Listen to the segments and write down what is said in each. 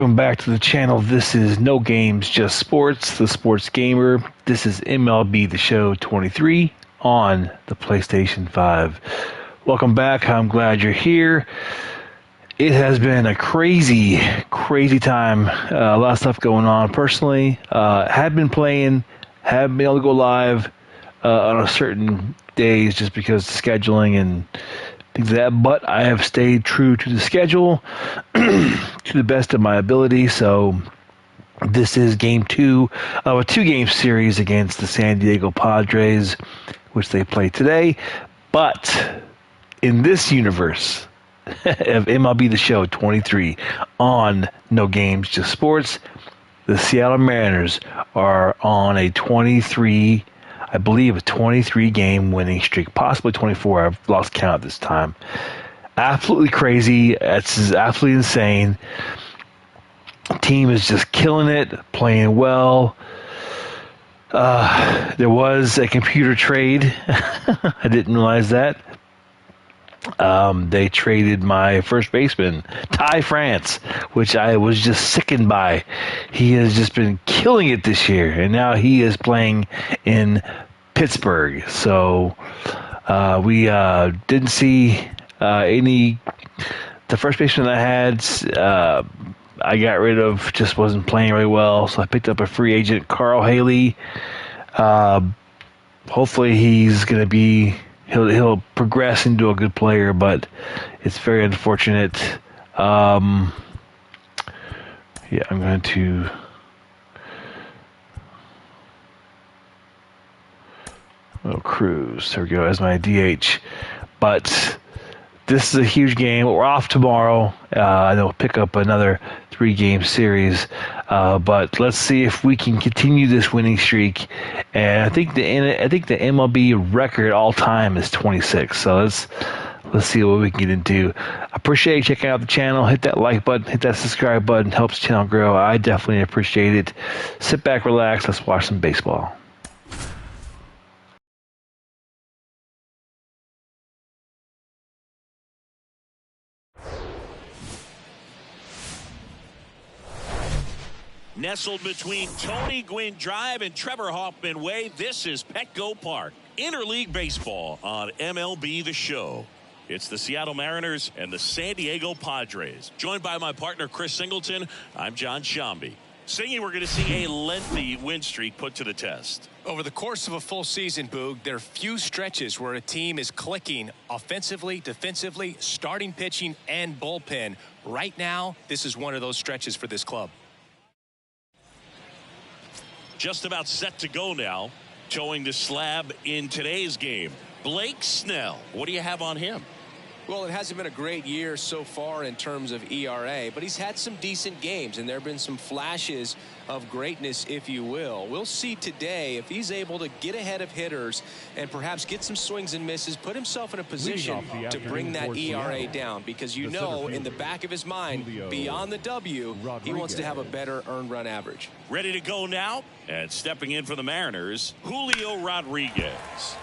Welcome back to the channel. This is No Games, Just Sports, the Sports Gamer. This is MLB The Show 23 on the PlayStation 5. Welcome back. I'm glad you're here. It has been a crazy time. A lot of stuff going on. Personally, have been playing, have been able to go live on a certain days just because of scheduling and things like that, but I have stayed true to the schedule to the best of my ability. So this is game 2 of a 2-game series against the San Diego Padres, which they play today. But in this universe of MLB The Show 23 on No Games, Just Sports, the Seattle Mariners are on a 23 game winning streak, possibly 24. I've lost count this time. Absolutely crazy. It's absolutely insane. Team is just killing it, playing well. There was a computer trade. I didn't realize that. They traded my first baseman, Ty France, which I was just sickened by. He has just been killing it this year, and now he is playing in Pittsburgh. So we didn't see the first baseman I had, I got rid of, just wasn't playing really well. So I picked up a free agent, Carl Haley. Hopefully he's going to be, he'll progress into a good player, but it's very unfortunate. Yeah, I'm going to Cruz. There we go, as my DH. But this is a huge game. We're off tomorrow. They'll pick up another 3-game series. But let's see if we can continue this winning streak. And I think the MLB record all time is 26. So let's see what we can get into. I appreciate you checking out the channel. Hit that like button, hit that subscribe button. Helps the channel grow. I definitely appreciate it. Sit back, relax. Let's watch some baseball. Nestled between Tony Gwynn Drive and Trevor Hoffman Way, this is Petco Park. Interleague Baseball on MLB The Show. It's the Seattle Mariners and the San Diego Padres. Joined by my partner, Chris Singleton, I'm John Shambi. Singy, we're going to see a lengthy win streak put to the test. Over the course of a full season, Boog, there are few stretches where a team is clicking offensively, defensively, starting pitching, and bullpen. Right now, this is one of those stretches for this club. Just about set to go now. Towing the slab in today's game, Blake Snell. What do you have on him? Well, it hasn't been a great year so far in terms of ERA, but he's had some decent games, and there have been some flashes of greatness, if you will. We'll see today if he's able to get ahead of hitters and perhaps get some swings and misses, put himself in a position to bring that ERA down, because you know in the back of his mind, beyond the W, he wants to have a better earned run average. Ready to go now, and stepping in for the Mariners, Julio Rodriguez.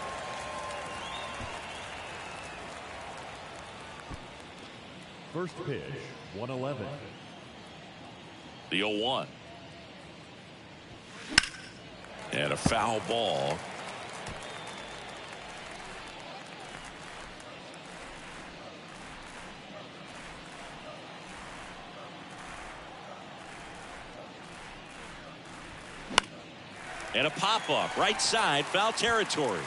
First pitch, 111. The 0-1. And a foul ball. And a pop-up, right side, foul territory.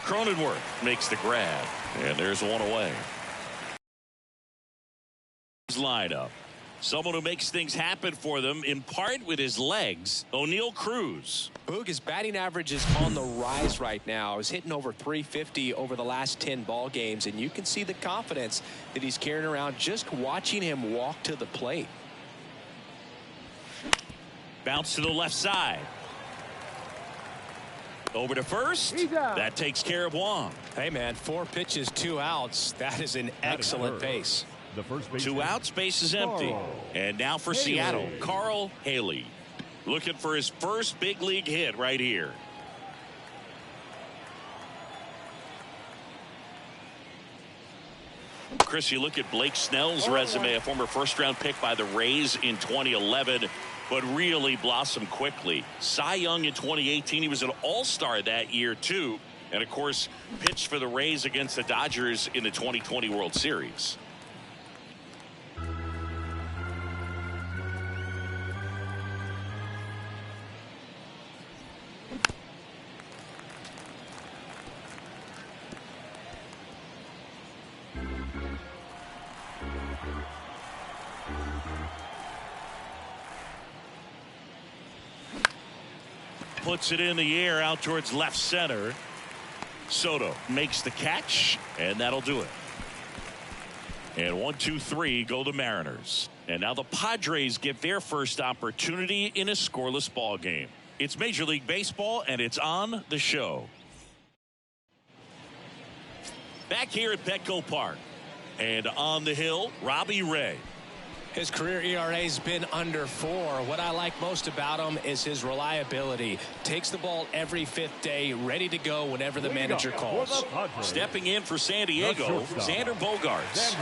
Cronenworth makes the grab, and there's one away. Lineup. Someone who makes things happen for them, in part with his legs, O'Neal Cruz. Boog, his batting average is on the rise right now. He's hitting over 350 over the last 10 ball games, and you can see the confidence that he's carrying around just watching him walk to the plate. Bounce to the left side. Over to first. That takes care of Wong. Hey, man, 4 pitches, 2 outs. That is an excellent pace. The first base 2 outs, base is empty. And now for Seattle, Carl Haley. Looking for his first big league hit right here. Chris, you look at Blake Snell's resume, a former first-round pick by the Rays in 2011, but really blossomed quickly. Cy Young in 2018, he was an all-star that year, too. And, of course, pitched for the Rays against the Dodgers in the 2020 World Series. Puts it in the air out towards left center. Soto makes the catch, and that'll do it. And 1-2-3 go the Mariners. And now the Padres get their first opportunity in a scoreless ball game. It's Major League Baseball, and it's on the show. Back here at Petco Park. And on the hill, Robbie Ray. His career ERA has been under 4. What I like most about him is his reliability. Takes the ball every 5th day, ready to go whenever the manager calls. Stepping in for San Diego, Xander Bogaerts.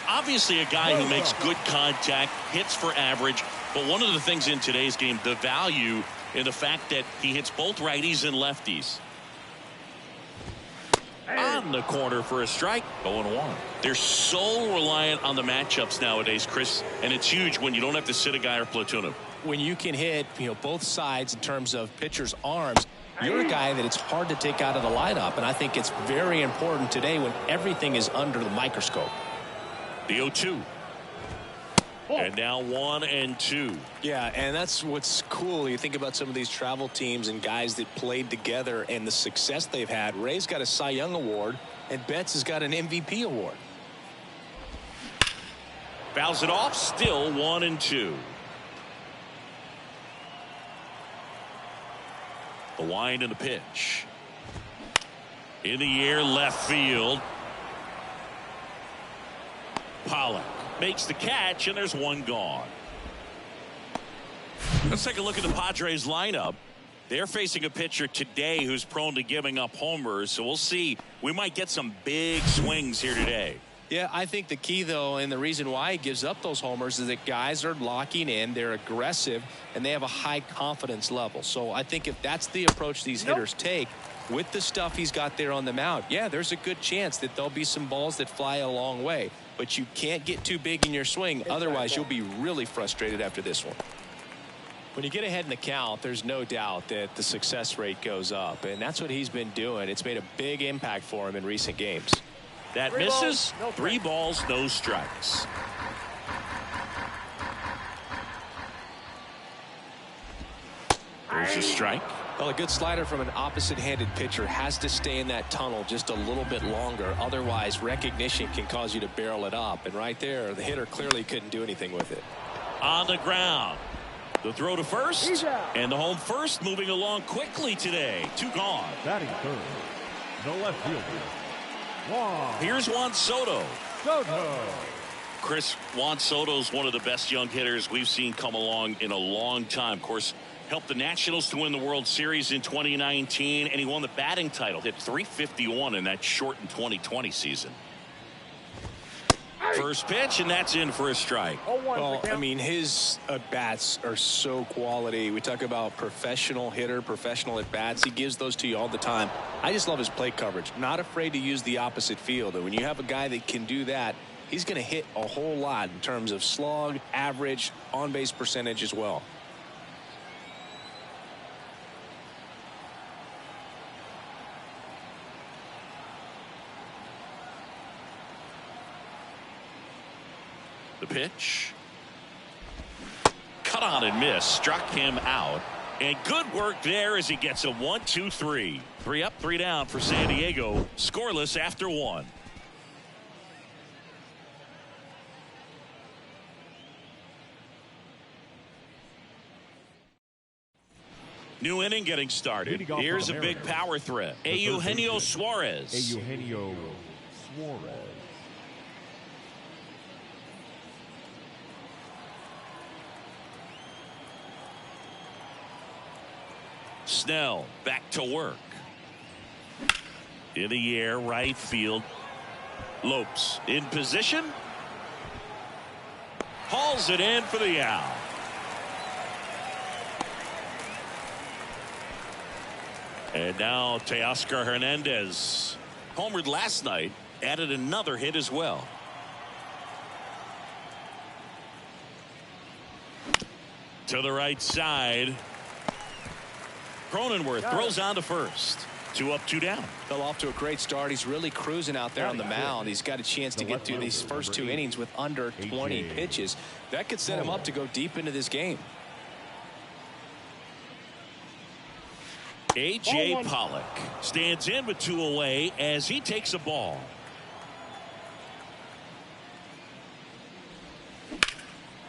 Obviously a guy who makes good contact, hits for average, but one of the things in today's game, the value in the fact that he hits both righties and lefties. On the corner for a strike. 0-1. They're so reliant on the matchups nowadays, Chris, and it's huge when you don't have to sit a guy or platoon him. When you can hit, both sides in terms of pitchers' arms, you're a guy that it's hard to take out of the lineup, and I think it's very important today when everything is under the microscope. The 0-2. And now 1-2. Yeah, and that's what's cool. You think about some of these travel teams and guys that played together and the success they've had. Ray's got a Cy Young award, and Betts has got an MVP award. Fouls it off, still 1-2. The wind and the pitch. In the air, left field. Pollock makes the catch, and there's one gone. Let's take a look at the Padres lineup. They're facing a pitcher today who's prone to giving up homers, so we'll see. We might get some big swings here today. Yeah, I think the key, though, and the reason why he gives up those homers is that guys are locking in, they're aggressive, and they have a high confidence level. So I think if that's the approach these hitters take, with the stuff he's got there on the mound, yeah, there's a good chance that there'll be some balls that fly a long way. But you can't get too big in your swing, otherwise you'll be really frustrated after this one. When you get ahead in the count, there's no doubt that the success rate goes up, and that's what he's been doing. It's made a big impact for him in recent games. That misses. 3 balls, no strikes. There's a strike. Well, a good slider from an opposite-handed pitcher has to stay in that tunnel just a little bit longer. Otherwise, recognition can cause you to barrel it up. And right there, the hitter clearly couldn't do anything with it. On the ground. The throw to first. And the home first moving along quickly today. 2 gone. Batting third, the left fielder, Juan. Here's Juan Soto. Soto. Chris, Juan Soto's one of the best young hitters we've seen come along in a long time. Of course, helped the Nationals to win the World Series in 2019, and he won the batting title. Hit .351 in that shortened 2020 season. First pitch, and that's in for a strike. Well, I mean, his at-bats are so quality. We talk about professional hitter, professional at-bats. He gives those to you all the time. I just love his plate coverage. Not afraid to use the opposite field. And when you have a guy that can do that, he's going to hit a whole lot in terms of slug, average, on-base percentage as well. The pitch. Cut on and miss. Struck him out. And good work there as he gets a 1-2-3. 3 up, 3 down for San Diego. Scoreless after 1. New inning getting started. Here's a big power threat. Eugenio Suarez. Eugenio Suarez. Snell back to work. In the air, right field. Lopes in position. Hauls it in for the out. And now Teoscar Hernandez, homered last night, added another hit as well. To the right side. Cronenworth throws on to first. 2 up, 2 down. Fell off to a great start. He's really cruising out there on the mound. He's got a chance to get through these first 2 innings with under 20 pitches. That could set him up to go deep into this game. A.J. Pollock stands in with 2 away as he takes a ball.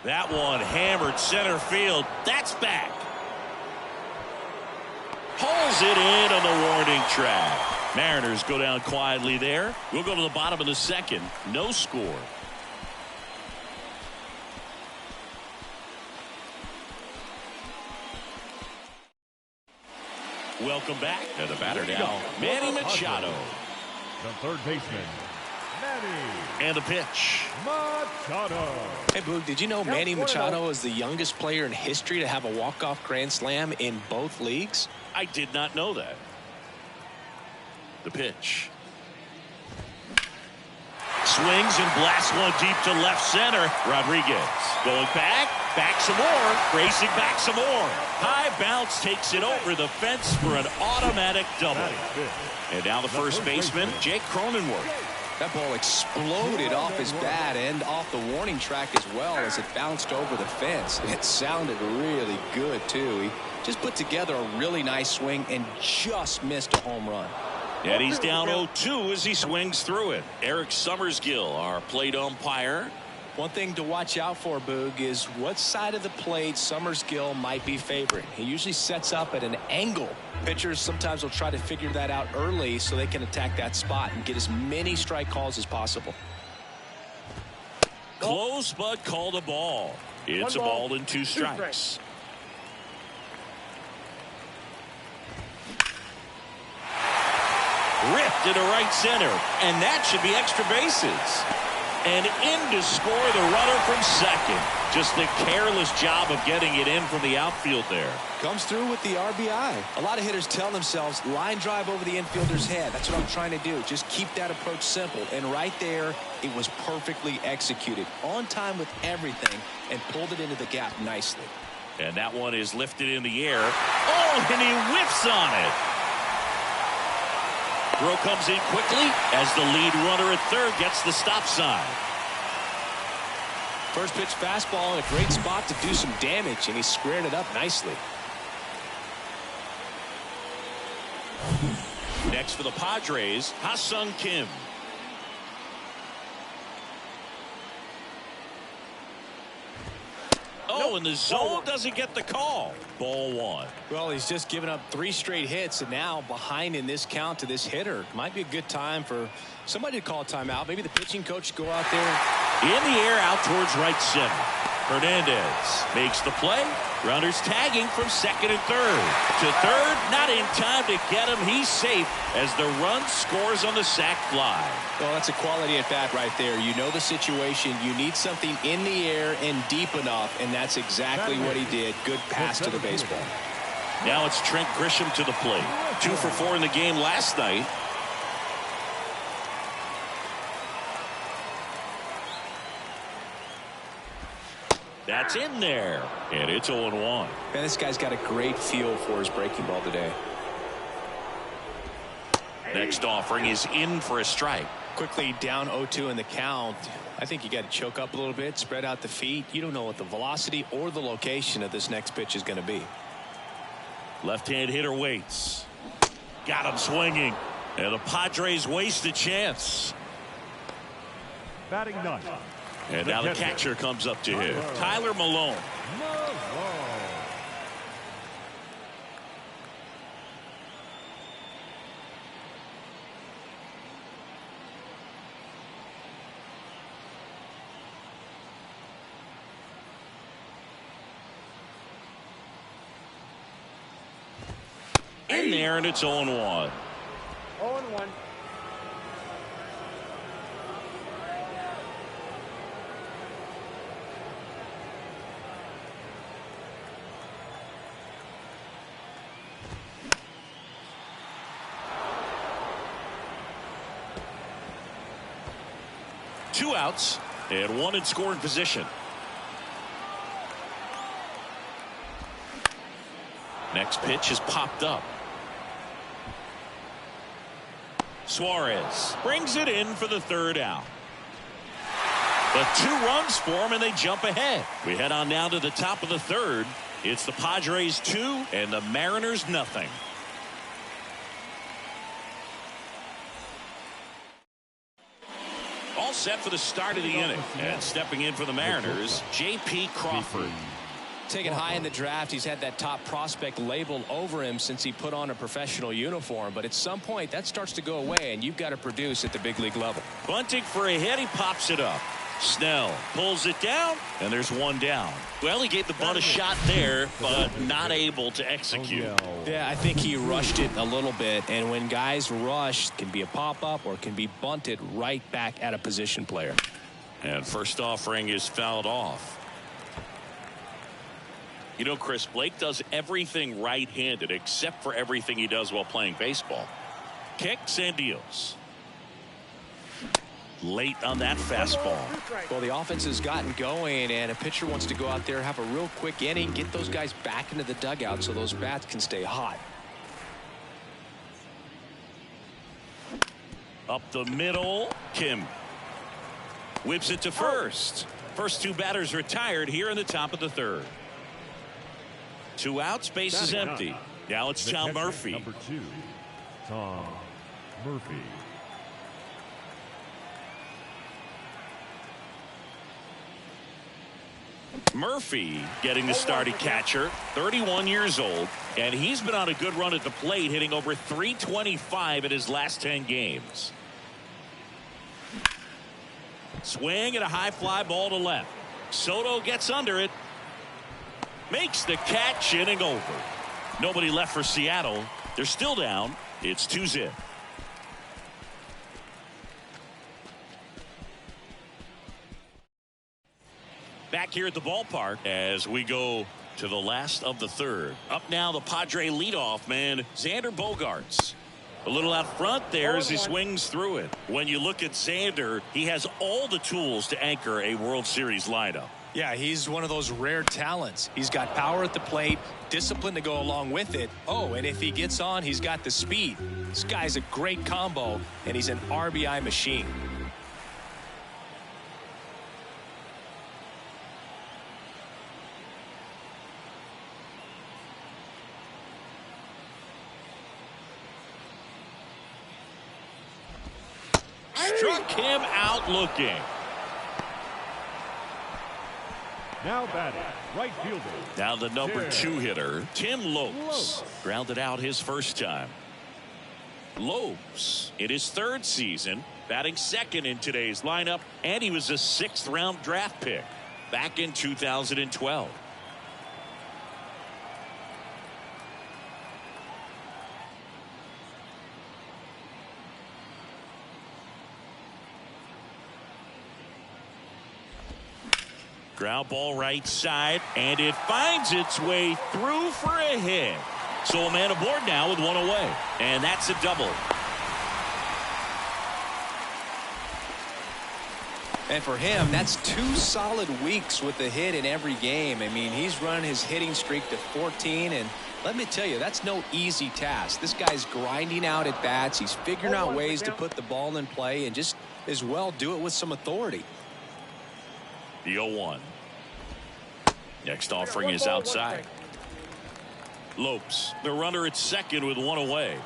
That one hammered center field. That's back. Pulls it in on the warning track. Mariners go down quietly there. We'll go to the bottom of the second. No score. Welcome back. And the batter now, Manny Machado. The third baseman, Manny. And the pitch. Machado. Hey, Boog, did you know Manny Machado is the youngest player in history to have a walk-off grand slam in both leagues? I did not know that. The pitch. Swings and blasts one deep to left center. Rodriguez going back some more, racing back some more. High bounce takes it over the fence for an automatic double. And now the first baseman, Jake Cronenworth. That ball exploded off his bat and off the warning track as well as it bounced over the fence. And it sounded really good, too. He just put together a really nice swing and just missed a home run. And he's down 0-2 as he swings through it. Eric Summersgill, our plate umpire. One thing to watch out for, Boog, is what side of the plate Summersgill might be favoring. He usually sets up at an angle. Pitchers sometimes will try to figure that out early so they can attack that spot and get as many strike calls as possible. Close, but called a ball. It's a ball and 2 strikes. Ripped into right center, and that should be extra bases. And in to score the runner from second. Just a careless job of getting it in from the outfield there. Comes through with the RBI. A lot of hitters tell themselves, line drive over the infielder's head. That's what I'm trying to do. Just keep that approach simple. And right there, it was perfectly executed. On time with everything, and pulled it into the gap nicely. And that one is lifted in the air. Oh, and he whiffs on it. Throw comes in quickly as the lead runner at third gets the stop sign. First pitch fastball in a great spot to do some damage, and he squared it up nicely. Next for the Padres, Ha-Sung Kim. Oh, and the zone doesn't get the call. Ball 1. Well, he's just given up 3 straight hits, and now behind in this count to this hitter. Might be a good time for somebody to call a timeout. Maybe the pitching coach go out there. In the air out towards right center. Hernandez makes the play. Runners tagging from second and third. To third, not in time to get him. He's safe as the run scores on the sac fly. Well, that's a quality at bat right there. You know the situation. You need something in the air and deep enough, and that's exactly what he did. Good pass to the baseball. Now it's Trent Grisham to the plate. 2 for 4 in the game last night. That's in there, and it's 0-1. Man, this guy's got a great feel for his breaking ball today. Next offering is in for a strike. Quickly down 0-2 in the count. I think you got to choke up a little bit, spread out the feet. You don't know what the velocity or the location of this next pitch is going to be. Left-hand hitter waits. Got him swinging, and the Padres waste a chance. Batting ninth. And now the catcher comes up to him. Tyler Malone. In there, and it's 0-1. 0-1. 2 outs and 1 in scoring position. Next pitch is popped up. Suarez brings it in for the 3rd out. But 2 runs for him and they jump ahead. We head on now to the top of the 3rd. It's the Padres 2 and the Mariners nothing. All set for the start of the inning. And stepping in for the Mariners, J.P. Crawford. Taken high in the draft, he's had that top prospect labeled over him since he put on a professional uniform. But at some point, that starts to go away, and you've got to produce at the big league level. Bunting for a hit. He pops it up. Snell pulls it down, and there's 1 down. Well, he gave the bunt a shot there, but not able to execute. Yeah, I think he rushed it a little bit, and when guys rush, it can be a pop-up or can be bunted right back at a position player. And first offering is fouled off. You know, Chris, Blake does everything right-handed except for everything he does while playing baseball. Kicks and deals. Late on that fastball. Well, the offense has gotten going, and a pitcher wants to go out there, have a real quick inning, get those guys back into the dugout so those bats can stay hot. Up the middle, Kim whips it to first. First 2 batters retired here in the top of the 3rd. 2 outs, base is empty. Now it's Tom Murphy. Number 2, Tom Murphy. Murphy getting the start at catcher, 31 years old, and he's been on a good run at the plate, hitting over .325 in his last 10 games. Swing and a high fly ball to left. Soto gets under it. Makes the catch, inning over. Nobody left for Seattle. They're still down. It's 2-0. Back here at the ballpark as we go to the last of the 3rd. Up now, the Padre leadoff man, Xander Bogaerts. A little out front there as he swings through it. When you look at Xander, he has all the tools to anchor a World Series lineup. Yeah, he's one of those rare talents. He's got power at the plate, discipline to go along with it. Oh, and if he gets on, he's got the speed. This guy's a great combo, and he's an RBI machine. Struck him out looking. Now batting, right fielder. Now the number 2 hitter, Tim Lopes. Grounded out his first time. Lopes in his 3rd season, batting 2nd in today's lineup, and he was a 6th round draft pick back in 2012. Ground ball right side, and it finds its way through for a hit. So a man aboard now with 1 away, and that's a double. And for him, that's 2 solid weeks with a hit in every game. I mean, he's running his hitting streak to 14, and let me tell you, that's no easy task. This guy's grinding out at bats. He's figuring out ways to put the ball in play and just as well do it with some authority. The 0-1. Next offering is outside. Lopes, the runner at second with 1 away.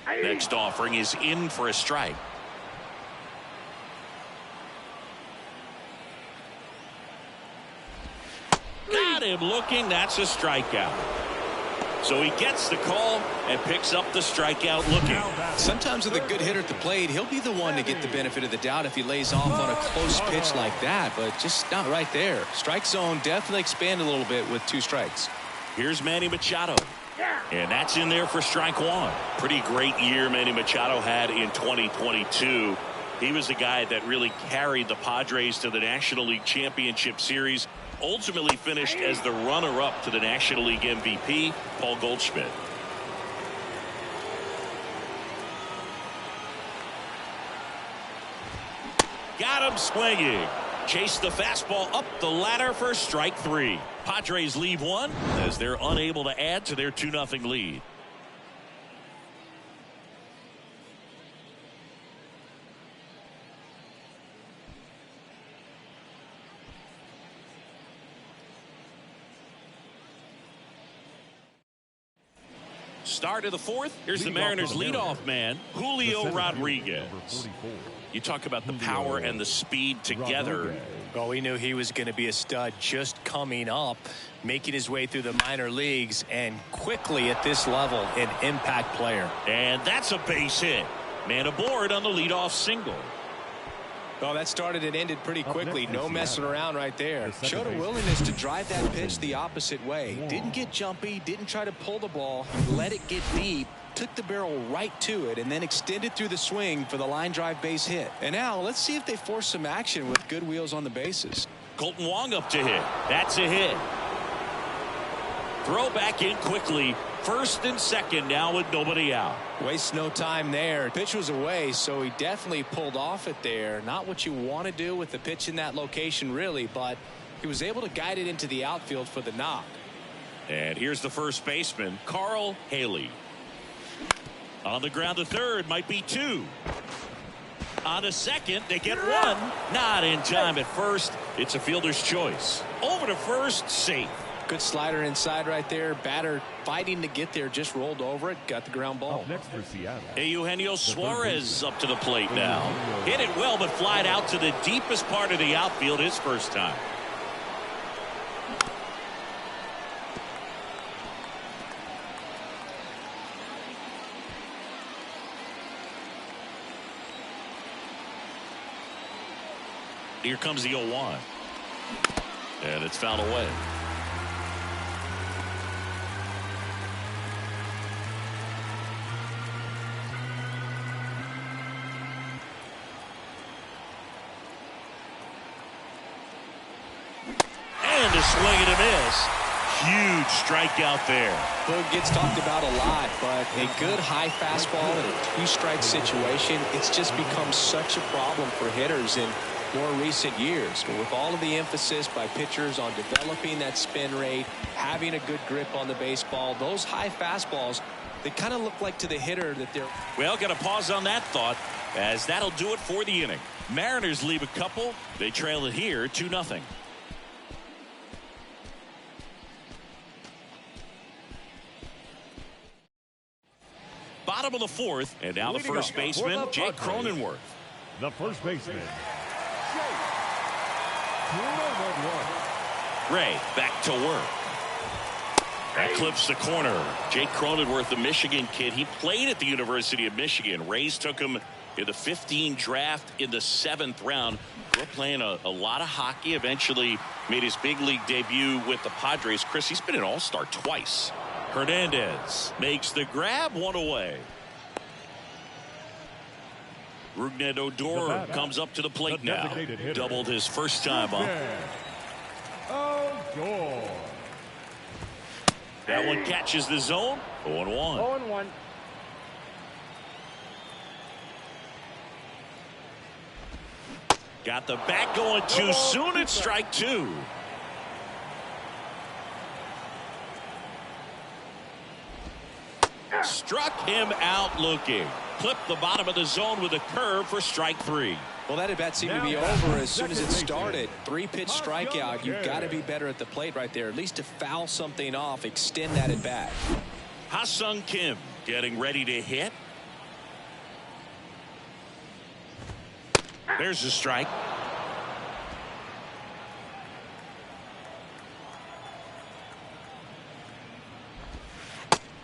Next offering is in for a strike. Got him looking. That's a strikeout. So he gets the call and picks up the strikeout looking. Sometimes with a good hitter at the plate, he'll be the one to get the benefit of the doubt if he lays off on a close pitch like that, but just not right there. Strike zone definitely expanded a little bit with 2 strikes. Here's Manny Machado. And that's in there for strike 1. Pretty great year Manny Machado had in 2022. He was the guy that really carried the Padres to the National League Championship Series. Ultimately finished as the runner-up to the National League MVP, Paul Goldschmidt. got him swinging. Chase the fastball up the ladder for strike 3. Padres leave one as they're unable to add to their 2-0 lead. Start of the 4th. Here's the Mariners leadoff man, Julio Rodriguez. You talk about the power and the speed together. Well, we knew he was going to be a stud just coming up, making his way through the minor leagues, and quickly at this level, an impact player. And that's a base hit. Man aboard on the leadoff single. Well, that started and ended pretty quickly. No messing around right there. Showed a willingness to drive that pitch the opposite way. Didn't get jumpy, didn't try to pull the ball. He let it get deep, took the barrel right to it, and then extended through the swing for the line drive base hit. And now let's see if they force some action with good wheels on the bases. Colton Wong up to hit. That's a hit. Throw back in quickly. First and second now with nobody out. Wastes no time there. Pitch was away, so he definitely pulled off it there. Not what you want to do with the pitch in that location, really, but he was able to guide it into the outfield for the knock. And here's the first baseman, Carl Haley. On the ground to third, might be 2. On to second, they get 1. Not in time at first. It's a fielder's choice. Over to first, safe. Good slider inside right there. Batter fighting to get there, just rolled over it, got the ground ball. Next for Seattle, Eugenio Suarez up to the plate now. Hit it well, but flied out to the deepest part of the outfield his first time. Here comes the 0-1. And it's fouled away. And a swing and a miss. Huge strikeout there. Boog gets talked about a lot, but a good high fastball in a 2-strike situation, it's just become such a problem for hitters in more recent years. But with all of the emphasis by pitchers on developing that spin rate, having a good grip on the baseball, those high fastballs, they kind of look like to the hitter that they're... Well, got to pause on that thought, as that'll do it for the inning. Mariners leave a couple. They trail it here 2-0. Bottom of the 4th, and now the first baseman, Jake Cronenworth. the first baseman, Jake Cronenworth. Ray back to work. That clips the corner. Jake Cronenworth, the Michigan kid. He played at the University of Michigan. Rays took him in the 15 draft in the 7th round. Grew up playing a lot of hockey. Eventually made his big league debut with the Padres. Chris, he's been an all-star twice. Hernandez makes the grab, one away. Rougned Odor comes up to the plate now. Doubled his first time up. Odor. That one catches the zone. 0-1. 0-1. Got the bat going too soon. It's strike 2. Struck him out looking. Clipped the bottom of the zone with a curve for strike 3. Well, that at bat seemed to be over as soon as it started. 3-pitch strikeout. You've got to be better at the plate right there, at least to foul something off, extend that at bat. Ha-Sung Kim getting ready to hit. There's the strike.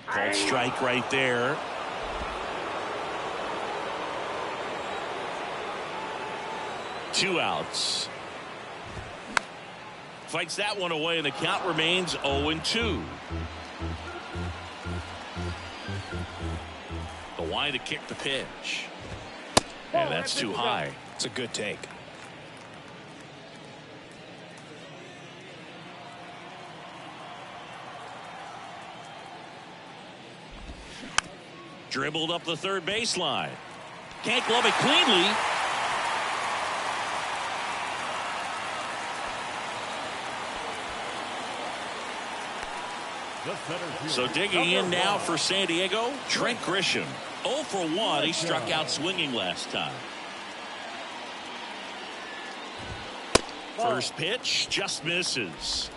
Called strike right there. Two outs. Fights that one away, and the count remains 0-2. The line to kick the pitch. And that's too high. It's a good take. Dribbled up the third baseline. Can't glove it cleanly. The center fielder. So digging in now for San Diego, Trent Grisham. 0 for 1. He struck out swinging last time. First pitch just misses.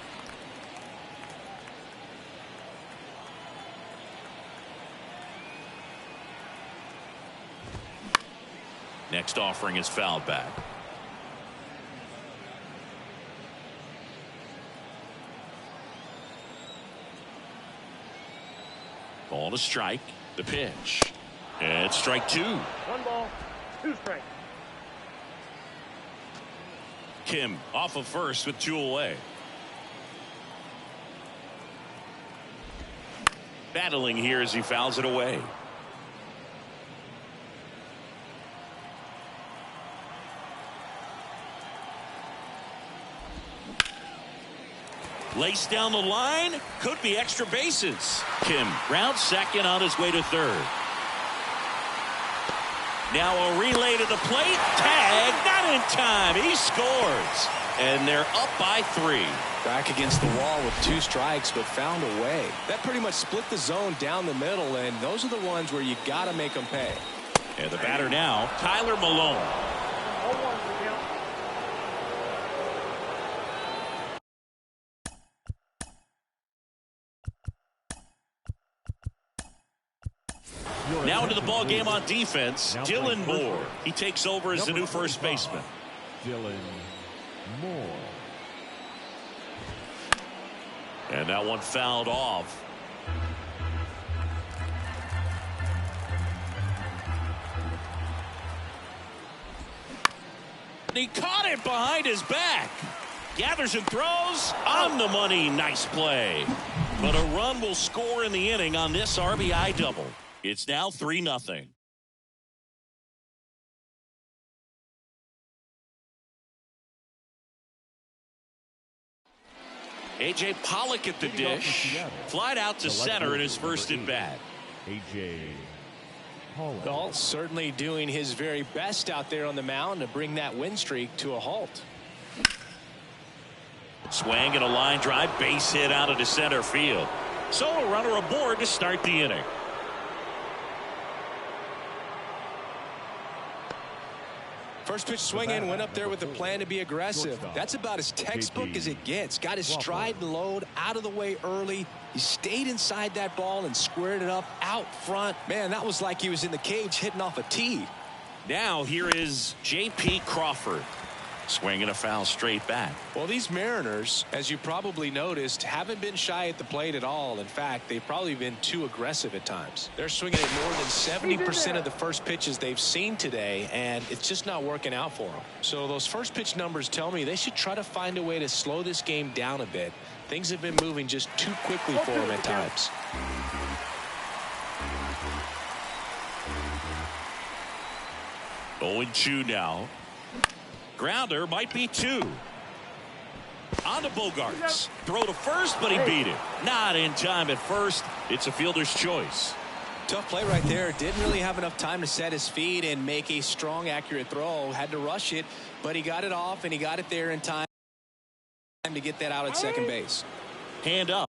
Next offering is fouled back. Ball to strike. The pitch. And strike 2. 1 ball, 2 strikes. Kim off of first with 2 away. Battling here as he fouls it away. Laced down the line. Could be extra bases. Kim rounds second on his way to third. Now a relay to the plate. Tag. Not in time. He scores. And they're up by 3. Back against the wall with 2 strikes, but found a way. That pretty much split the zone down the middle, and those are the ones where you got to make them pay. And the batter now, Tyler Malone. 0-1 for count. Now into the ball game on defense, Dylan Moore. He takes over as the new first baseman. Dylan Moore. And that one fouled off. And he caught it behind his back. Gathers and throws on the money. Nice play. But a run will score in the inning on this RBI double. It's now 3-0. A.J. Pollock at the dish. Flied out to center in his first at bat. A.J. Pollock. Galt certainly doing his very best out there on the mound to bring that win streak to a halt. Swing and a line drive, base hit out into center field. So a runner aboard to start the inning. First pitch swing in, went up there with a plan to be aggressive. That's about as textbook as it gets. Got his stride and load out of the way early. He stayed inside that ball and squared it up out front. Man, that was like he was in the cage hitting off a tee. Now here is J.P. Crawford. Swinging a foul straight back. Well, these Mariners, as you probably noticed, haven't been shy at the plate at all. In fact, they've probably been too aggressive at times. They're swinging at more than 70% of the first pitches they've seen today, and it's just not working out for them. So those first pitch numbers tell me they should try to find a way to slow this game down a bit. Things have been moving just too quickly for them at times. Oh, 0-2 now. Grounder might be 2. On to Bogarts. Throw to first, but he beat it. Not in time at first. It's a fielder's choice. Tough play right there. Didn't really have enough time to set his feet and make a strong, accurate throw. Had to rush it, but he got it off, and he got it there in time to get that out at second base. Hand up.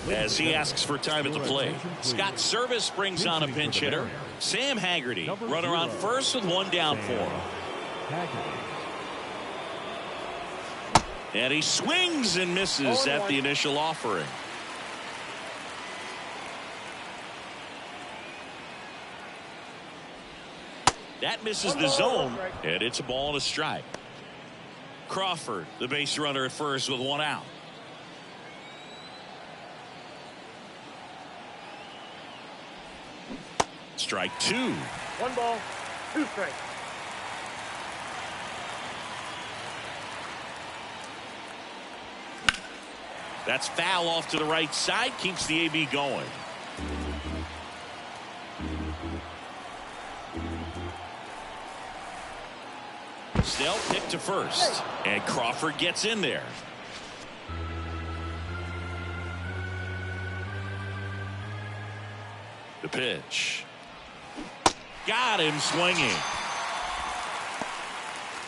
As he asks for time at the plate. Scott Service brings on a pinch hitter. Sam Haggerty, runner on first with 1 down for him. And he swings and misses at the initial offering. That misses the zone, and it's a ball and a strike. Crawford, the base runner at first with 1 out. Strike 2. 1 ball, 2 strikes. That's foul off to the right side. Keeps the AB going. Snell picked to first. And Crawford gets in there. The pitch. Got him swinging.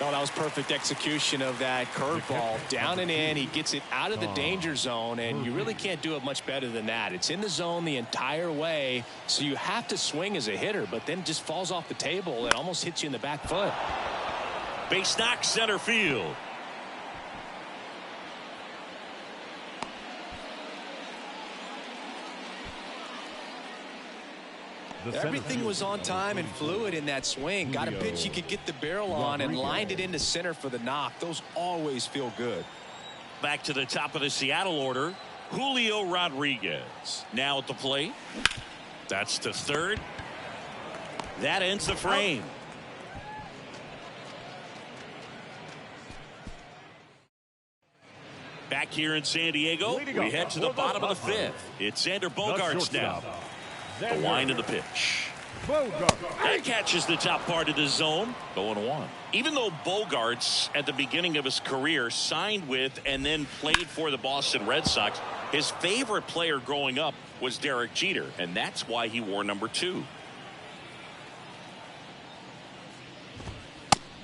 Oh, that was perfect execution of that curveball. Down and in. He gets it out of the danger zone, and you really can't do it much better than that. It's in the zone the entire way, so you have to swing as a hitter, but then just falls off the table and almost hits you in the back foot. Base knock center field. Everything was on time and fluid in that swing. Got a pitch he could get the barrel on and lined it into center for the knock. Those always feel good. Back to the top of the Seattle order. Julio Rodriguez now at the plate. That's to third. That ends the frame. Back here in San Diego, we head to the bottom of the fifth. It's Xander Bogaerts now. The wind of the pitch. That catches the top part of the zone. 0-1. Even though Bogaerts at the beginning of his career signed with and then played for the Boston Red Sox, his favorite player growing up was Derek Jeter, and that's why he wore number 2.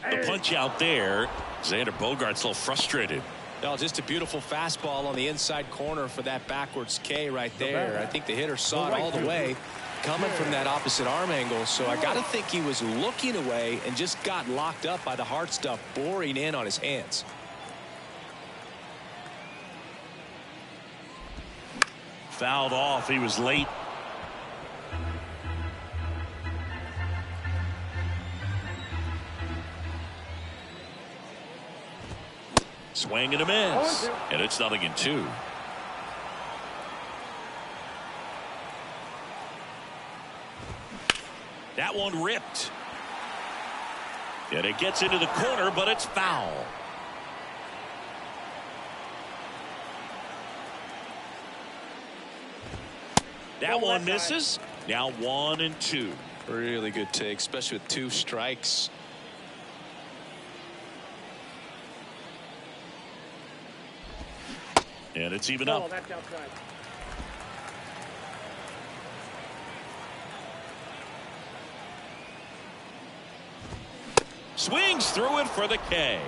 The punch out there. Xander Bogaerts a little frustrated. No, just a beautiful fastball on the inside corner for that backwards K right there. I think the hitter saw it all the way coming from that opposite arm angle. So I got to think he was looking away and just got locked up by the hard stuff boring in on his hands. Fouled off. He was late. Swing and a miss. And it's 0-2. That one ripped. And it gets into the corner, but it's foul. That one misses. Now 1-2. Really good take, especially with 2 strikes. And it's even up. That's outside. Swings through it for the K.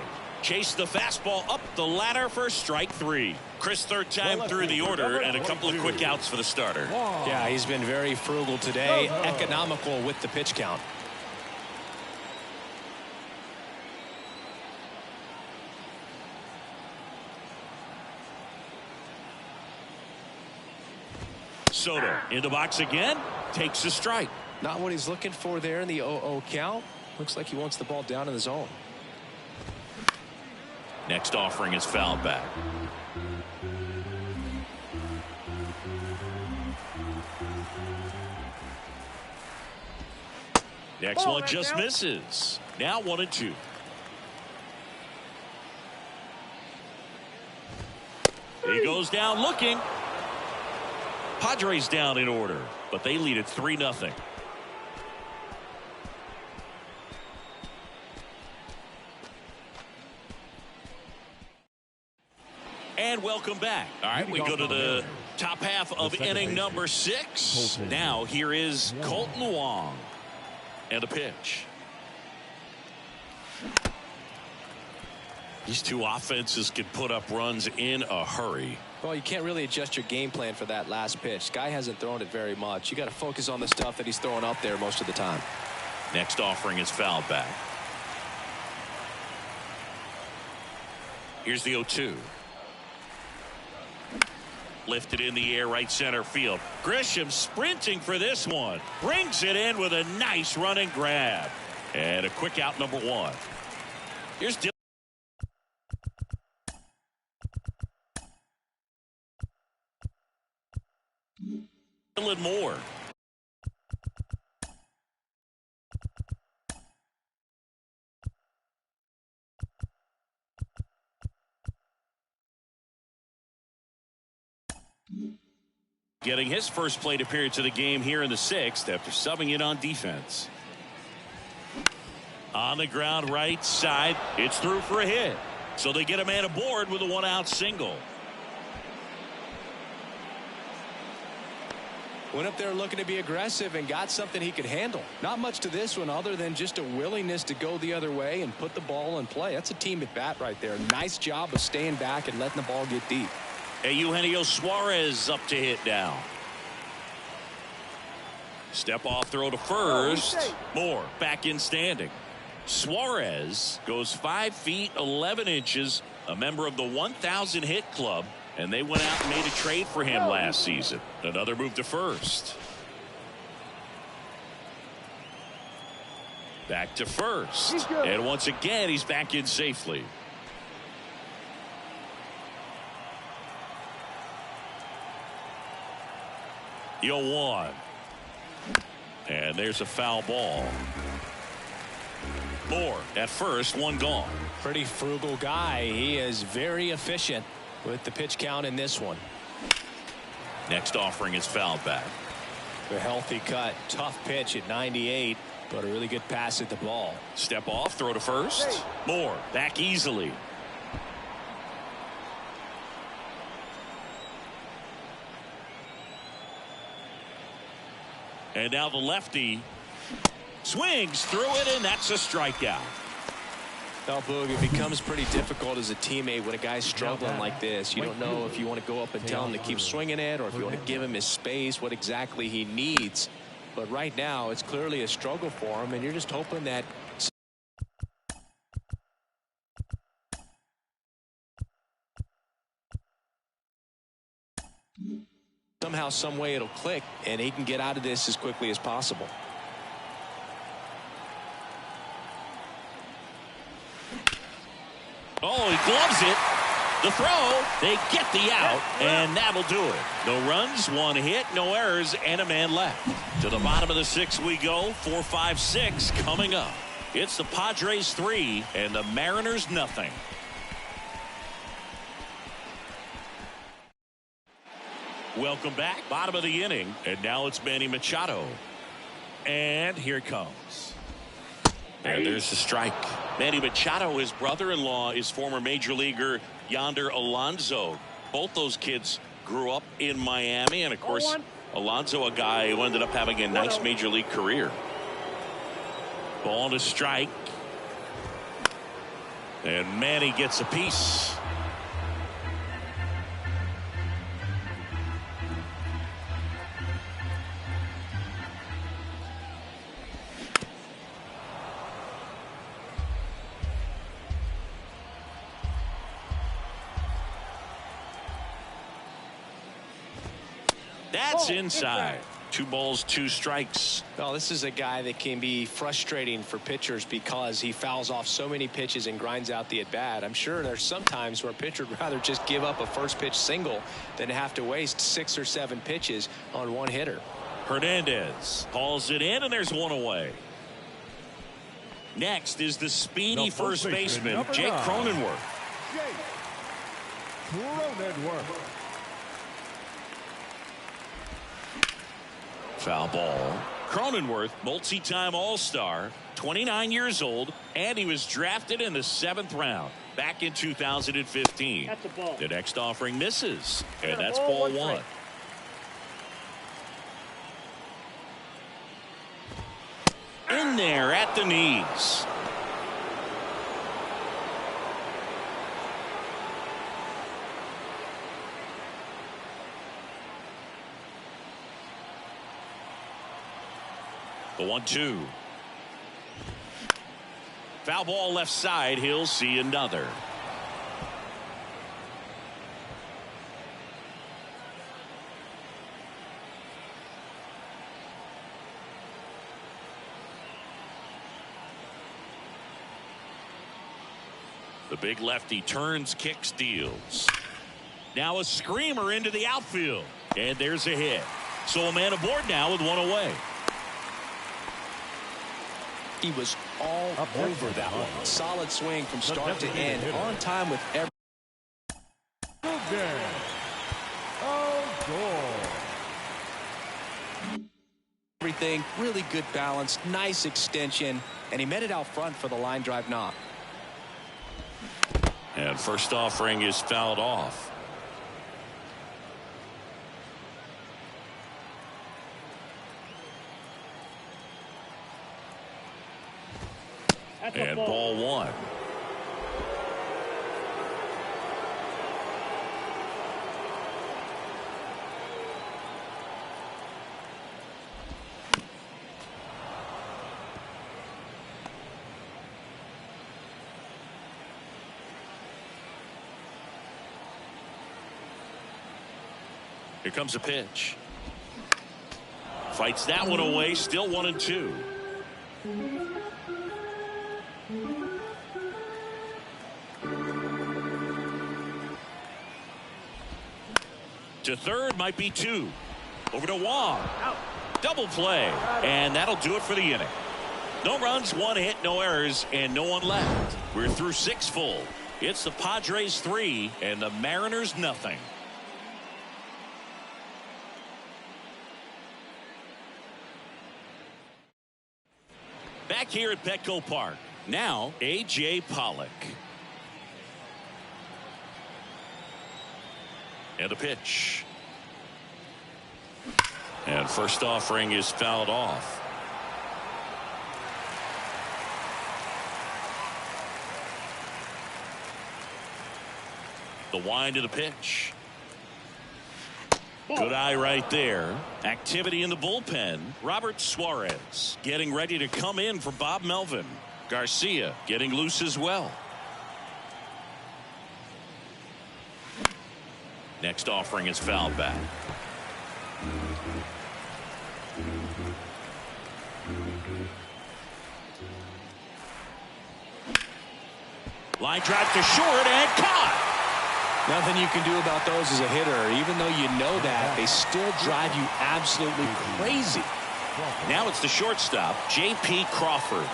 Chase the fastball up the ladder for strike 3. Chris, third time through the order and a couple of quick outs for the starter. Yeah, he's been very frugal today, economical with the pitch count. Soto in the box again, takes a strike. Not what he's looking for there in the 0-0 count. Looks like he wants the ball down in the zone. Next offering is fouled back. Next one just misses. Now 1-2. He goes down looking. Padres down in order, but they lead it 3-0. And welcome back. All right, we go to the top half of inning number 6. Now here is Colton Wong. And a pitch. These two offenses can put up runs in a hurry. Well, you can't really adjust your game plan for that last pitch. Guy hasn't thrown it very much. You got to focus on the stuff that he's throwing up there most of the time. Next offering is fouled back. Here's the 0-2. Lifted in the air, right center field. Grisham sprinting for this one. Brings it in with a nice running grab. And a quick out, number 1. Here's Dylan Moore. Getting his first plate appearance of the game here in the 6th after subbing in on defense. On the ground right side, it's through for a hit. So they get a man aboard with a 1-out single. Went up there looking to be aggressive and got something he could handle. Not much to this one other than just a willingness to go the other way and put the ball in play. That's a team at bat right there. Nice job of staying back and letting the ball get deep. Eugenio Suarez up to hit now. Step off throw to first. Moore back in standing. Suarez goes 5 feet 11 inches, a member of the 1,000 hit club, and they went out and made a trade for him last season. Another move to first. Back to first, and once again he's back in safely. The 0-1, and there's a foul ball. Moore at first, one gone. Pretty frugal guy. He is very efficient with the pitch count in this one. Next offering is fouled back. A healthy cut. Tough pitch at 98, but a really good pass at the ball. Step off, throw to first. Moore back easily. And now the lefty swings through it, and that's a strikeout. Well, Boog, it becomes pretty difficult as a teammate when a guy's struggling like this. You don't know if you want to go up and tell him to keep swinging it or if you want to give him his space, what exactly he needs. But right now, it's clearly a struggle for him, and you're just hoping that somehow, some way it'll click, and he can get out of this as quickly as possible. Oh, he gloves it. The throw, they get the out, and that'll do it. No runs, one hit, no errors, and a man left. To the bottom of the 6th we go. 4, 5, 6 coming up. It's the Padres 3 and the Mariners nothing. Welcome back. Bottom of the inning, and now it's Manny Machado. And here it comes. And there's the strike. Manny Machado, his brother-in-law, is former major leaguer Yonder Alonso. Both those kids grew up in Miami, and of course Alonso, a guy who ended up having a nice major league career. Ball to strike, and Manny gets a piece. That's inside. 2 balls, 2 strikes. Well, this is a guy that can be frustrating for pitchers because he fouls off so many pitches and grinds out the at-bat. I'm sure there's some times where a pitcher would rather just give up a first pitch single than have to waste 6 or 7 pitches on one hitter. Hernandez hauls it in, and there's one away. Next is the speedy first baseman, Jake Cronenworth. Foul ball. Cronenworth, multi-time All-Star, 29 years old, and he was drafted in the 7th round back in 2015. That's a ball. The next offering misses, and that's ball 1. In there at the knees. The 1-2. Foul ball left side. He'll see another. The big lefty turns, kicks, deals. Now a screamer into the outfield. And there's a hit. So a man aboard now with one away. He was all over that one. Solid swing from start to end. On time with every. Everything. Really good balance. Nice extension. And he met it out front for the line drive knock. And first offering is fouled off. And ball one. Here comes a pitch. Fights that one away. Still 1-2. To third, might be two. Over to Wong. Double play. And that'll do it for the inning. No runs, one hit, no errors, and no one left. We're through 6 full. It's the Padres 3 and the Mariners nothing. Back here at Petco Park. Now, A.J. Pollock. And a pitch. And first offering is fouled off. The wind to the pitch. Good eye right there. Activity in the bullpen. Robert Suarez getting ready to come in for Bob Melvin. Garcia getting loose as well. Next offering is fouled back. Line drive to short and caught. Nothing you can do about those as a hitter. Even though you know that, they still drive you absolutely crazy. Now it's the shortstop, J.P. Crawford.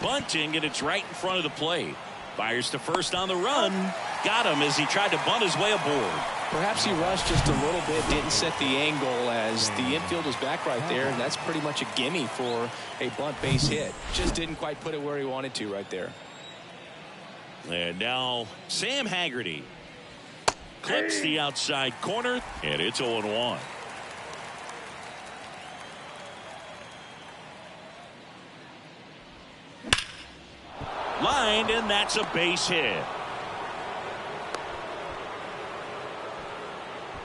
Bunting, and it's right in front of the plate. Fires to first on the run. Got him as he tried to bunt his way aboard. Perhaps he rushed just a little bit, didn't set the angle as the infield was back right there, and that's pretty much a gimme for a bunt base hit. Just didn't quite put it where he wanted to right there. And now Sam Haggerty clips the outside corner, and it's 0-1. Lined, and that's a base hit.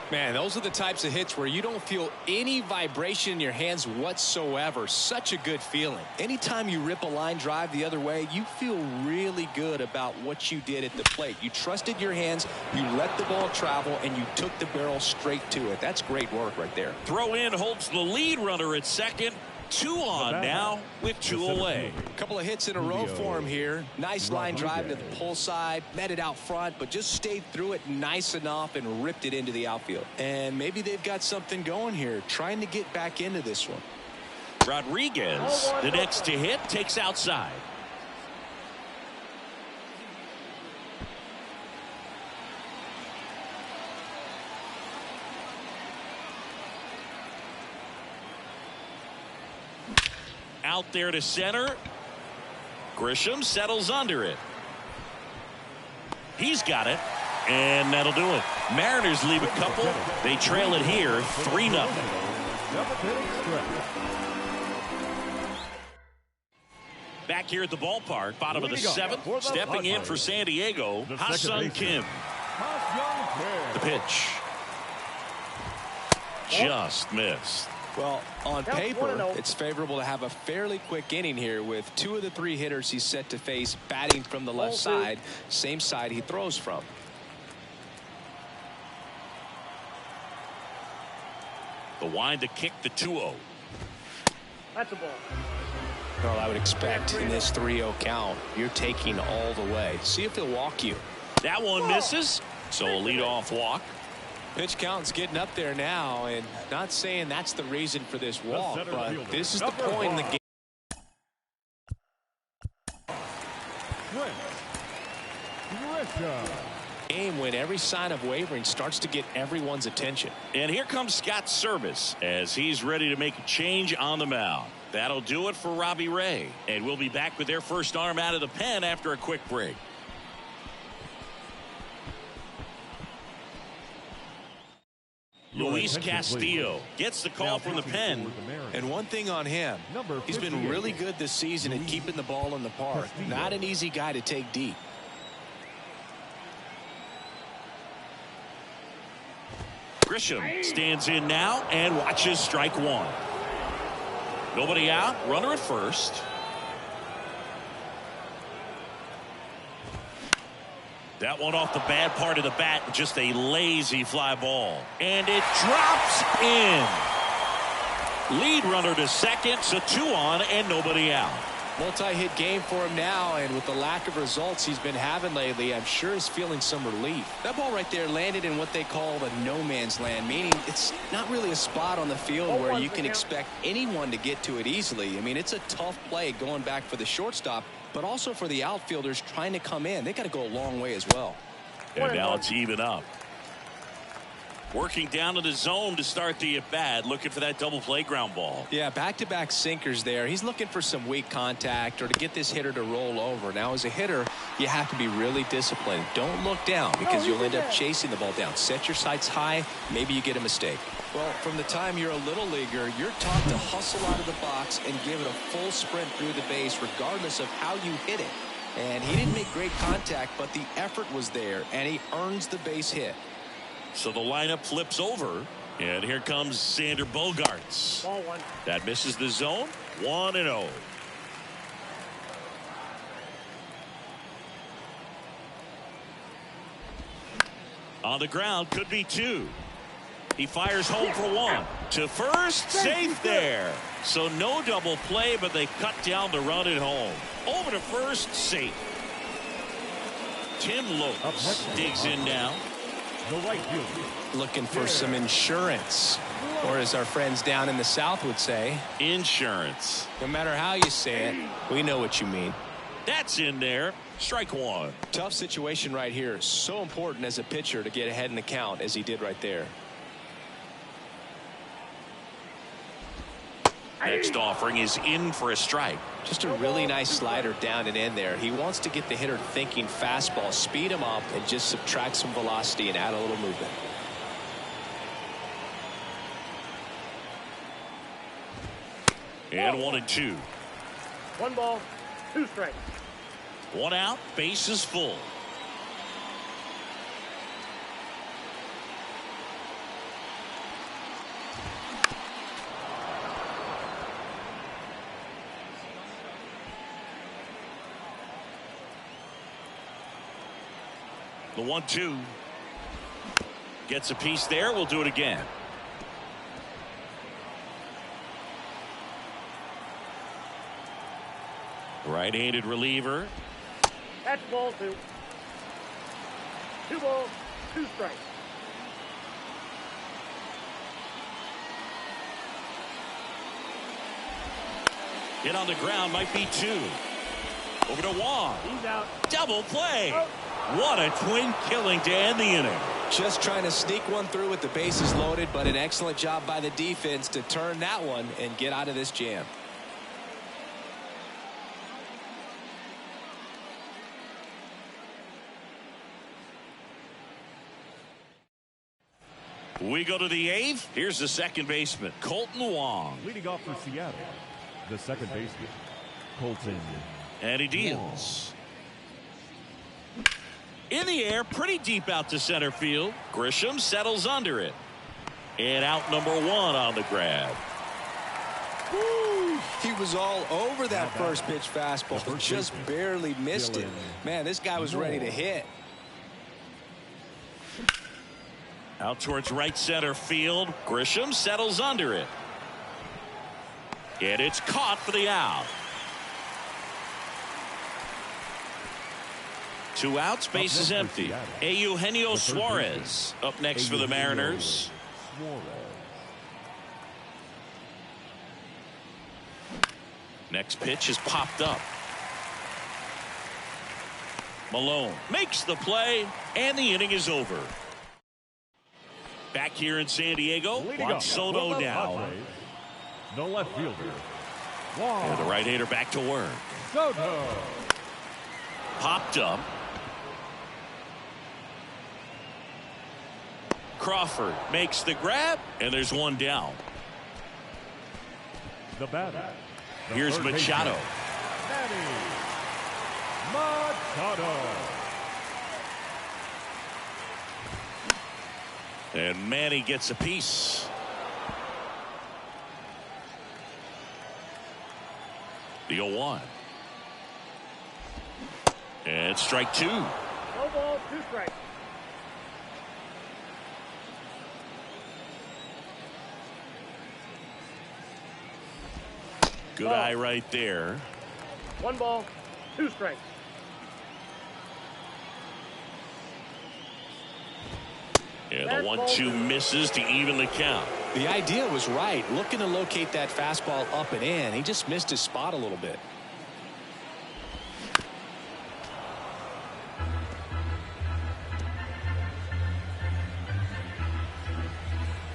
Man, those are the types of hits where you don't feel any vibration in your hands whatsoever. Such a good feeling. Anytime you rip a line drive the other way, you feel really good about what you did at the plate. You trusted your hands, you let the ball travel, and you took the barrel straight to it. That's great work right there. Throw in holds the lead runner at second. 2 on now with 2 away. A couple of hits in a row for him here. Nice line drive to the pull side, met it out front, but just stayed through it nice enough and ripped it into the outfield. And maybe they've got something going here, trying to get back into this one. Rodriguez, the next to hit, takes outside. Out there to center. Grisham settles under it. He's got it. And that'll do it. Mariners leave a couple. They trail it here 3-0. Back here at the ballpark, bottom of the 7th. Stepping in for San Diego, Ha-Sung Kim. The pitch. Just missed. Well, on paper, it's favorable to have a fairly quick inning here with 2 of the 3 hitters he's set to face batting from the left side, same side he throws from. The wind to kick the 2-0. That's a ball. Well, I would expect in this 3-0 count, you're taking all the way. See if he'll walk you. That one misses, so a leadoff walk. Pitch count's getting up there now, and not saying that's the reason for this walk, but this is the point in the game. Game when every sign of wavering starts to get everyone's attention. And here comes Scott Servais as he's ready to make a change on the mound. That'll do it for Robbie Ray, and we'll be back with their first arm out of the pen after a quick break. Luis Castillo gets the call from the pen. And one thing on him, he's been really good this season at keeping the ball in the park. Not an easy guy to take deep. Grisham stands in now and watches strike one. Nobody out, runner at first. That one off the bad part of the bat, just a lazy fly ball. And it drops in. Lead runner to second, so 2 on and nobody out. Multi-hit game for him now, and with the lack of results he's been having lately, I'm sure he's feeling some relief. That ball right there landed in what they call the no man's land, meaning it's not really a spot on the field where you can expect anyone to get to it easily. I mean, it's a tough play going back for the shortstop, but also for the outfielders trying to come in. They got to go a long way as well. And now it's even up. Working down to the zone to start the at-bat, looking for that double play ground ball. Yeah, back-to-back sinkers there. He's looking for some weak contact or to get this hitter to roll over. Now, as a hitter, you have to be really disciplined. Don't look down because you'll end up chasing the ball down. Set your sights high. Maybe you get a mistake. Well, from the time you're a little leaguer, you're taught to hustle out of the box and give it a full sprint through the base regardless of how you hit it. And he didn't make great contact, but the effort was there, and he earns the base hit. So the lineup flips over, and here comes Sander Bogaerts. Ball one. That misses the zone. 1-0. On the ground, could be 2. He fires home for 1. To first, safe there. So no double play, but they cut down the run at home. Over to first, safe. Tim Lopes digs in now. The right fielder. Looking for some insurance, or as our friends down in the South would say, Insurance. no matter how you say it, we know what you mean. That's in there. Strike one. Tough situation right here. So important as a pitcher to get ahead in the count as he did right there. Next offering is in for a strike. Just a really nice slider down and in there. He wants to get the hitter thinking fastball, speed him up, and just subtract some velocity and add a little movement. And 1-2. 1 ball, 2 strikes. 1 out, base is full. The 1-2 gets a piece there. We'll do it again. Right-handed reliever. That's ball 2. 2 balls, 2 strikes. Hit on the ground, might be 2. Over to Wong. He's out. Double play. What a twin killing to end the inning. Just trying to sneak one through with the bases loaded, but an excellent job by the defense to turn that one and get out of this jam. We go to the 8th. Here's the second baseman, Colton Wong. Leading off for Seattle, the second baseman, Colton. And he deals. In the air, pretty deep out to center field. Grisham settles under it. And out number 1 on the grab. Woo! He was all over that first pitch fastball, but just barely missed it. Man, this guy was ready to hit. Out towards right center field. Grisham settles under it. And it's caught for the out. 2 outs, base is empty. Eugenio Suarez up next for the Mariners. Next pitch is popped up. Malone makes the play, and the inning is over. Back here in San Diego, Juan Soto now. The left fielder. And the right-hander back to work. Soto. Popped up. Crawford makes the grab, and there's one down. The batter. Here's Machado. Machado. And Manny gets a piece. The 0-1. And strike two. No ball, 2 strikes. Good eye right there. 1 ball, 2 strikes. And the 1-2 misses to even the count. The idea was right. Looking to locate that fastball up and in. He just missed his spot a little bit.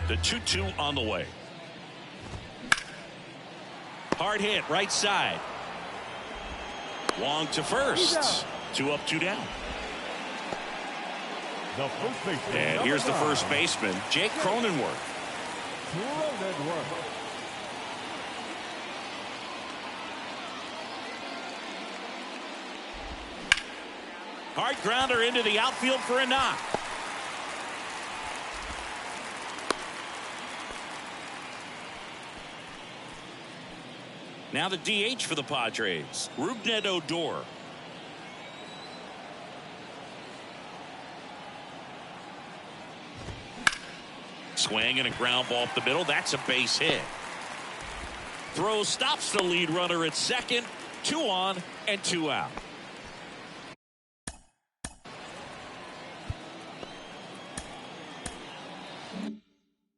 The 2-2 on the way. Hard hit right side. Wong to first. 2 up, 2 down. The first baseman. And here's the first baseman, Jake Cronenworth. Hard grounder into the outfield for a knock. Now the DH for the Padres, Rougned Odor. Swing and a ground ball up the middle. That's a base hit. Throw stops the lead runner at second. 2 on and 2 out.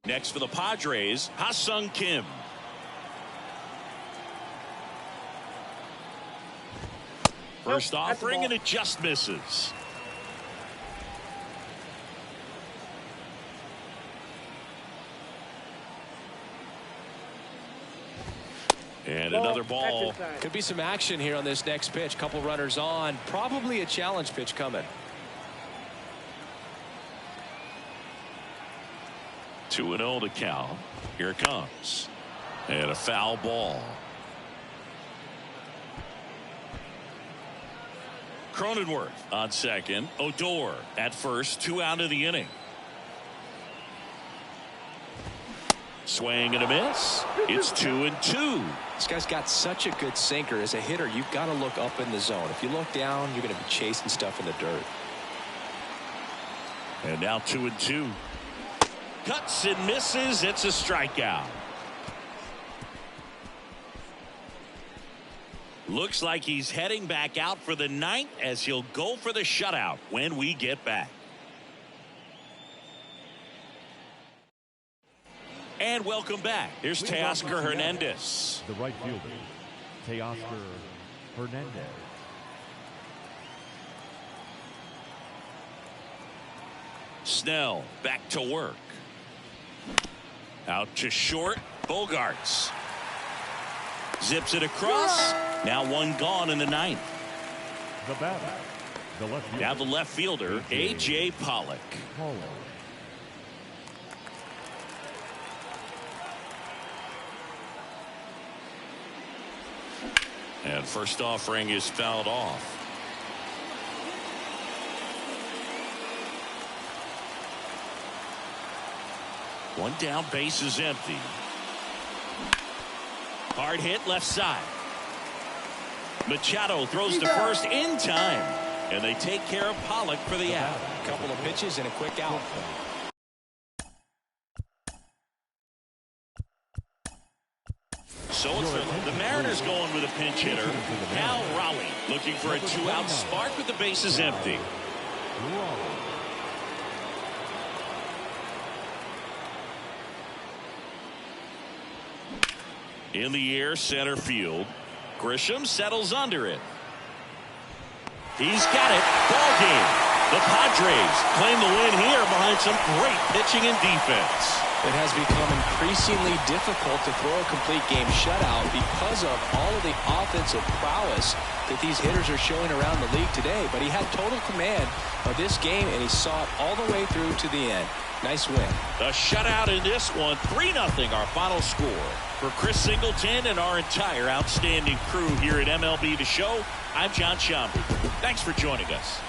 Next for the Padres, Ha-Sung Kim. First offering, and it just misses. And another ball. Could be some action here on this next pitch. Couple runners on. Probably a challenge pitch coming. 2-0 to Cal. Here it comes. And a foul ball. Cronenworth on second. Odor at first. 2 out of the inning. Swing and a miss. It's 2-2. This guy's got such a good sinker. As a hitter, you've got to look up in the zone. If you look down, you're going to be chasing stuff in the dirt. And now 2-2. Cuts and misses. It's a strikeout. Looks like he's heading back out for the 9th as he'll go for the shutout when we get back. And welcome back. Here's Teoscar Hernandez. The right fielder, Teoscar Hernandez. Snell back to work. Out to short. Bogarts zips it across. Now 1 gone in the 9th. The batter, the left fielder. Now the left fielder, A.J. Pollock. And first offering is fouled off. One down, base is empty. Hard hit left side. Machado throws to first in time. And they take care of Pollock for the out. A couple of pitches and a quick out. So it's the Mariners going with a pinch hitter. Cal Raleigh looking for a 2-out spark with the bases empty. In the air, center field. Grisham settles under it. He's got it. Ball game. The Padres claim the win here behind some great pitching and defense. It has become increasingly difficult to throw a complete game shutout because of all of the offensive prowess that these hitters are showing around the league today. But he had total command of this game, and he saw it all the way through to the end. Nice win. The shutout in this one, 3-0 our final score. For Chris Singleton and our entire outstanding crew here at MLB The Show, I'm John Sciambi. Thanks for joining us.